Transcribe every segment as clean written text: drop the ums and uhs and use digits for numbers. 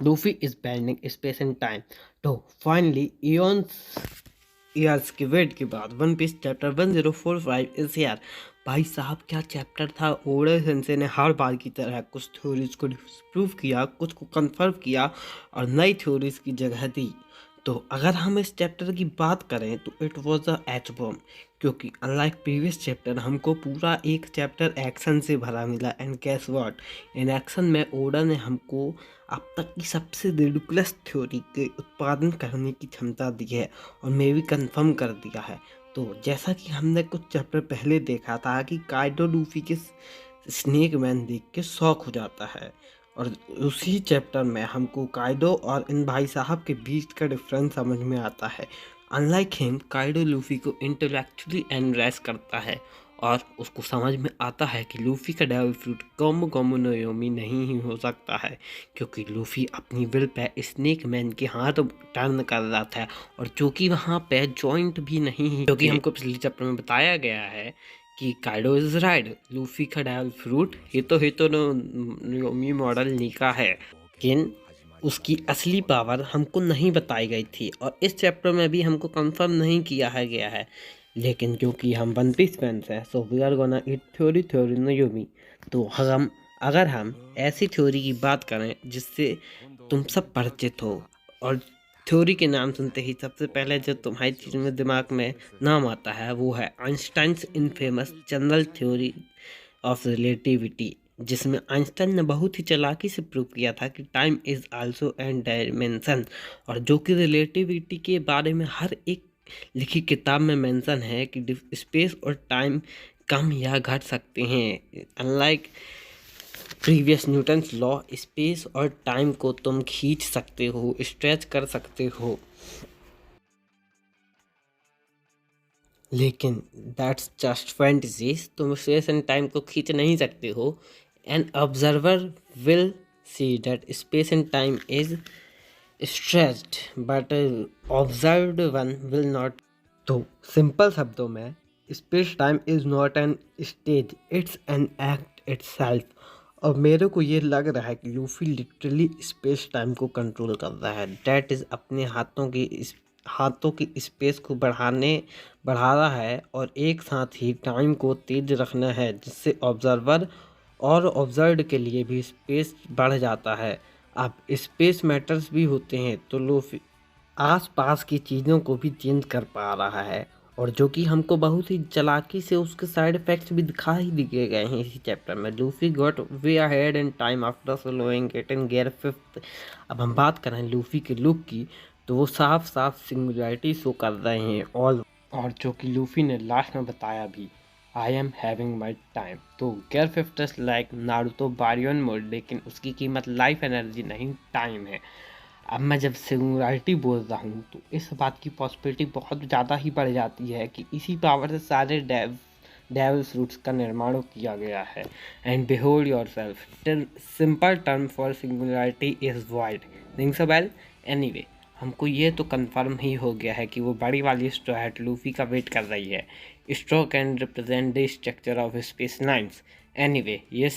Luffy is bending space and time. तो finally years के wait के बाद one piece chapter 1045 is here. भाई साहब क्या चैप्टर था। ओडा सेंसे ने हर बार की तरह कुछ थ्योरीज को डिस्प्रूव किया, कुछ को कंफर्म किया और नई थ्योरीज की जगह दी। तो अगर हम इस चैप्टर की बात करें तो it was a H bomb, क्योंकि अनलाइक प्रीवियस चैप्टर हमको पूरा एक चैप्टर एक्शन से भरा मिला। एंड गेस व्हाट, इन एक्शन में ओडा ने हमको अब तक की सबसे रिडिकुलस थ्योरी के उत्पादन करने की क्षमता दी है और मैं भी कंफर्म कर दिया है। तो जैसा कि हमने कुछ चैप्टर पहले देखा था कि काइडो लूफी के स्नेक मैन देख के शौक हो जाता है, और उसी चैप्टर में हमको काइडो और इन भाई साहब के बीच का डिफरेंस समझ में आता है। अनलाइक हिम, काइडो लूफी को इंटेलेक्चुअली एनरेस करता है और उसको समझ में आता है कि लूफी का devil fruit Gomo Gomo no Yomi नहीं ही हो सकता है, क्योंकि लूफी अपनी विल पे स्नेक मैन के हाथ टर्न कर रहा था, और जो कि वहाँ पे जॉइंट भी नहीं है, क्योंकि हमको पिछले चैप्टर में बताया गया है कि काइडो इज राइट, लूफी का डेविल फ्रूट हितो नो योमी मॉडल निका है, लेकिन उसकी असली पावर हमको नहीं बताई गई थी और इस चैप्टर में भी हमको कंफर्म नहीं किया है गया है। लेकिन क्योंकि हम वन पीस फैंस हैं, so we are gonna it theory no Yomi. तो अगर हम ऐसी थ्योरी की बात करें जिससे तुम सब परिचित हो, और थ्योरी के नाम सुनते ही सबसे पहले जो तुम्हारी चीज में दिमाग में नाम आता है वो है Einstein's infamous general theory of relativity, जिसमें आइंस्टाइन ने बहुत ही चालाकी से प्रूव किया था कि time is also an dimension, और जो कि रिलेटिविटी के बारे में हर एक लिखी किताब में मेंशन है कि स्पेस और टाइम कम या घट सकते हैं। Unlike previous Newton's law, space और टाइम को तुम खींच सकते हो, स्ट्रेच कर सकते हो, लेकिन दैट्स जस्ट फैंटेसीज। तुम स्पेस एंड टाइम को खींच नहीं सकते हो। An observer will see that space and time is stretched but observed one will not. तो सिंपल शब्दों में, space time is not an stage, it's an act itself. और मेरे को ये लग रहा है कि लूफी लिटरली स्पेस टाइम को कंट्रोल कर रहा है। डैट इज अपने हाथों की स्पेस को बढ़ा रहा है और एक साथ ही टाइम को तेज रखना है, जिससे ऑब्जर्वर और ऑब्जर्व्ड के लिए भी स्पेस बढ़ जाता है। अब स्पेस मैटर्स भी होते हैं, तो लूफी आस पास की चीज़ों को भी चेंज कर पा रहा है, और जो कि हमको बहुत ही चालाकी से उसके साइड इफेक्ट्स भी दिखा ही दिए गए हैं इसी चैप्टर में। Luffy got way ahead in time after slowing it in gear 5। अब हम बात करें लूफी के लुक की, तो वो साफ साफ सिंगुलैरिटी शो कर रहे हैं, और जो कि लूफी ने लास्ट में बताया भी, I am having my time. तो gear 5 like Naruto baryon mode, लेकिन उसकी कीमत लाइफ एनर्जी नहीं टाइम है। अब मैं जब सिंगुलैरिटी बोल रहा हूँ तो इस बात की पॉसिबिलिटी बहुत ज़्यादा ही बढ़ जाती है कि इसी पावर से सारे डेविल फ्रूट्स का निर्माण किया गया है। And behold yourself, simple term for singularity is wide, rings a bell. Anyway, हमको ये तो कंफर्म ही हो गया है कि वो बड़ी वाली स्ट्रॉ हैट लूफी का वेट कर रही है। Straw can represent the structure of space lines. Anyway, ये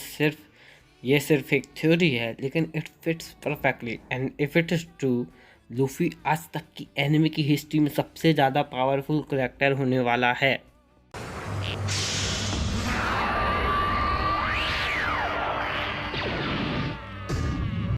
सिर्फ एक थ्योरी है, लेकिन it fits perfectly and if it is true, Luffy आज तक की एनिमे की हिस्ट्री में सबसे ज़्यादा पावरफुल करेक्टर होने वाला है।